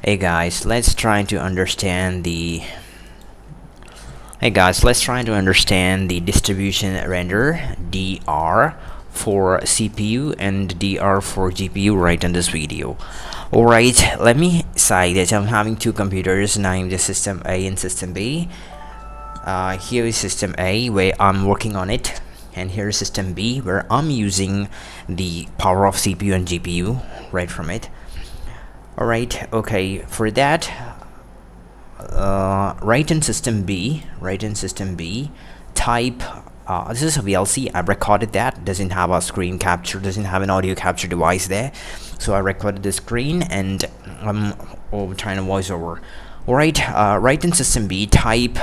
Hey guys, let's try to understand the Hey guys, let's try to understand the distribution render DR for CPU and DR for GPU right in this video. Alright, let me say that I'm having two computers named the System A and System B. Here is System A where I'm working on it, and here is System B where I'm using the power of CPU and GPU right from it. Alright, okay, for that write in system B type this is a VLC. I recorded that. Doesn't have a screen capture, doesn't have an audio capture device there, so I recorded the screen and I'm trying to voice over. Alright, write in system B type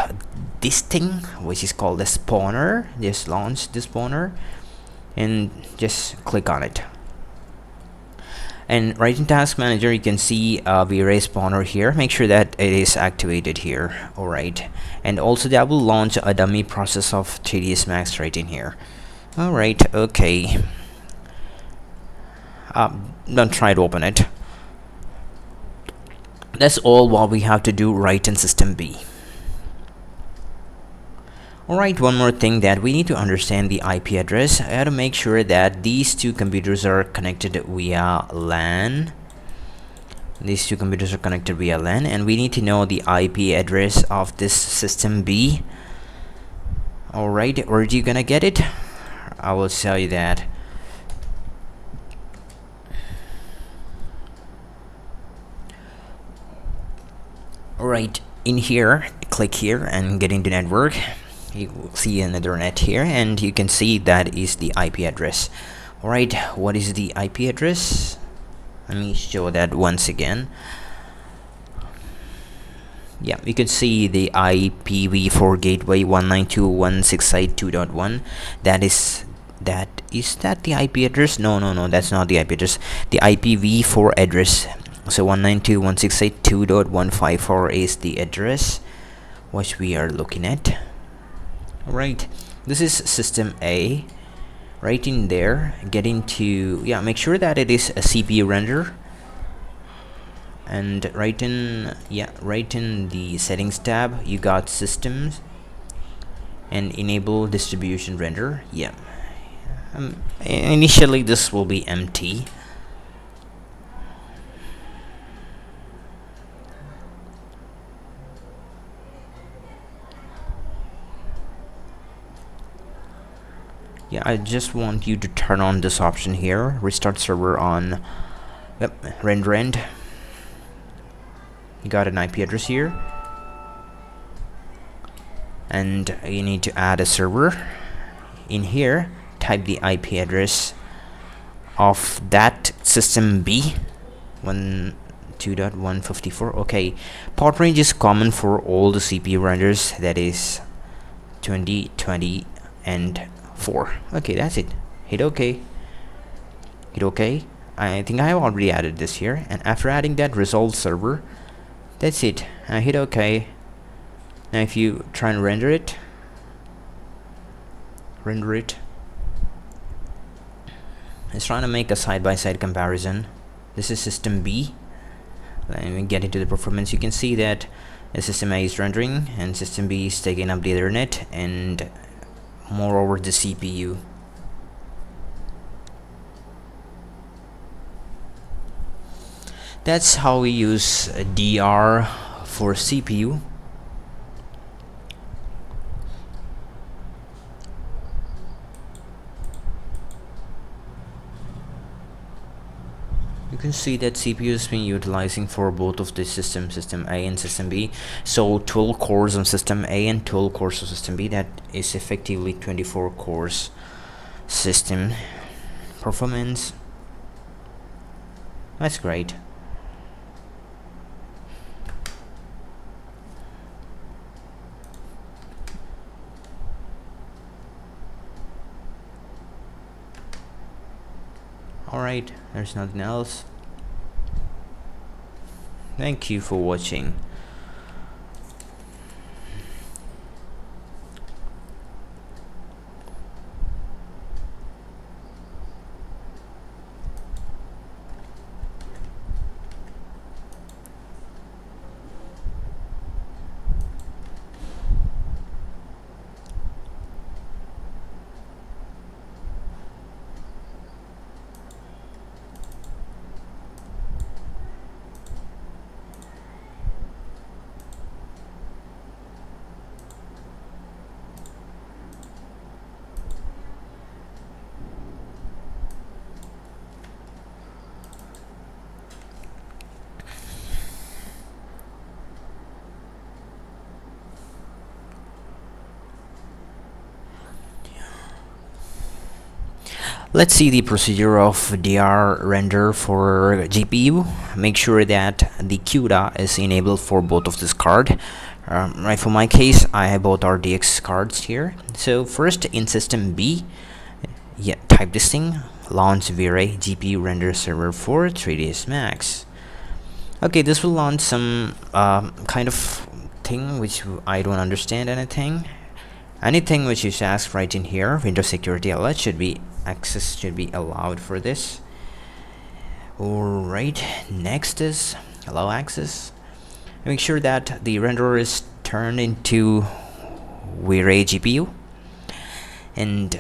this thing which is called the spawner. Just launch the spawner and just click on it. And right in task manager you can see Vray spawner here. Make sure that it is activated here. Alright, and also that will launch a dummy process of TDS Max right in here. Alright, okay, don't try to open it. That's all what we have to do right in system B. Alright, one more thing that we need to understand the IP address. I have to make sure that these two computers are connected via LAN. These two computers are connected via LAN, and we need to know the IP address of this system B. Alright, where are you gonna get it? I will tell you that. Alright, in here, click here and get into network. You will see another net here, and you can see that is the IP address. Alright, what is the IP address? Let me show that once again. Yeah, you can see the IPv4 gateway 192.168.2.1. That is that the IP address? No, that's not the IP address. The IPv4 address. So 192.168.2.154 is the address which we are looking at. Alright, this is system A. Right in there, get into, make sure that it is a CPU render, and right in the settings tab you got systems and enable distribution render. Initially this will be empty. I just want you to turn on this option here, restart server on render end. You got an IP address here, and you need to add a server. In here, type the IP address of that system B, 192.154. Okay, port range is common for all the CPU renders, that is 20, 20, and 4. Okay, that's it. Hit OK. I think I have already added this here, and after adding that, resolve server. That's it. I hit OK. Now if you try and render it, it's trying to make a side-by-side comparison. This is system B. Let me get into the performance. You can see that the system A is rendering and system B is taking up the Ethernet and moreover the CPU. That's how we use DR for CPU. You can see that CPU is being utilizing for both of the system A and system B. So 12 cores on system A and 12 cores on system B. That is effectively 24 cores system performance. That's great. Alright, there's nothing else. Thank you for watching. Let's see the procedure of DR render for GPU. Make sure that the CUDA is enabled for both of this card. Right, for my case, I have both RTX cards here. So first, in system B, type this thing, launch Vray GPU render server for 3ds Max. Okay, this will launch some kind of thing which I don't understand anything which is asked right in here. Windows security alert should be allowed for this. Alright, next is allow access. Make sure that the renderer is turned into Vray GPU, and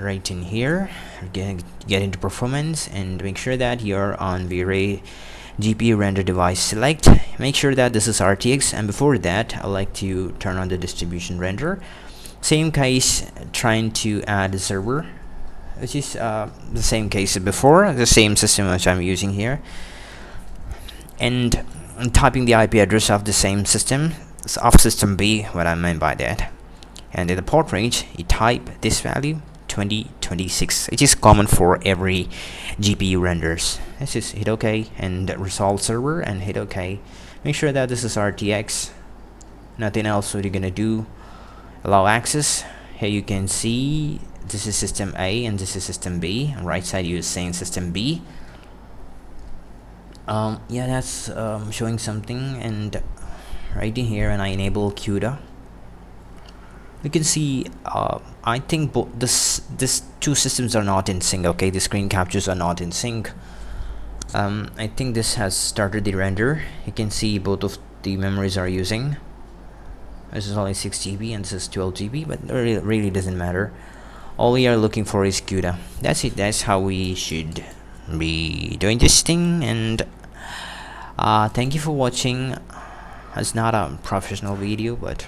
right in here get into performance and make sure that you're on Vray GPU render device. Select, make sure that this is RTX, and before that I like to turn on the distribution render. Same case, trying to add a server, which is the same case before, the same system which I'm using here, and I'm typing the IP address of the same system, of system B, what I meant by that. And in the port range, you type this value 2026, which is common for every GPU renders. Let's just hit OK and resolve server and hit OK. Make sure that this is RTX, nothing else. What you're gonna do, allow access. Here you can see this is system A and this is system B. On right side you're saying system B. Yeah, that's showing something. And right in here, and I enable CUDA, you can see I think this two systems are not in sync. Okay, the screen captures are not in sync. I think this has started the render. You can see both of the memories are using. This is only 6 GB and this is 12 GB, but it really doesn't matter. All we are looking for is CUDA. That's it. That's how we should be doing this thing. And thank you for watching. It's not a professional video, but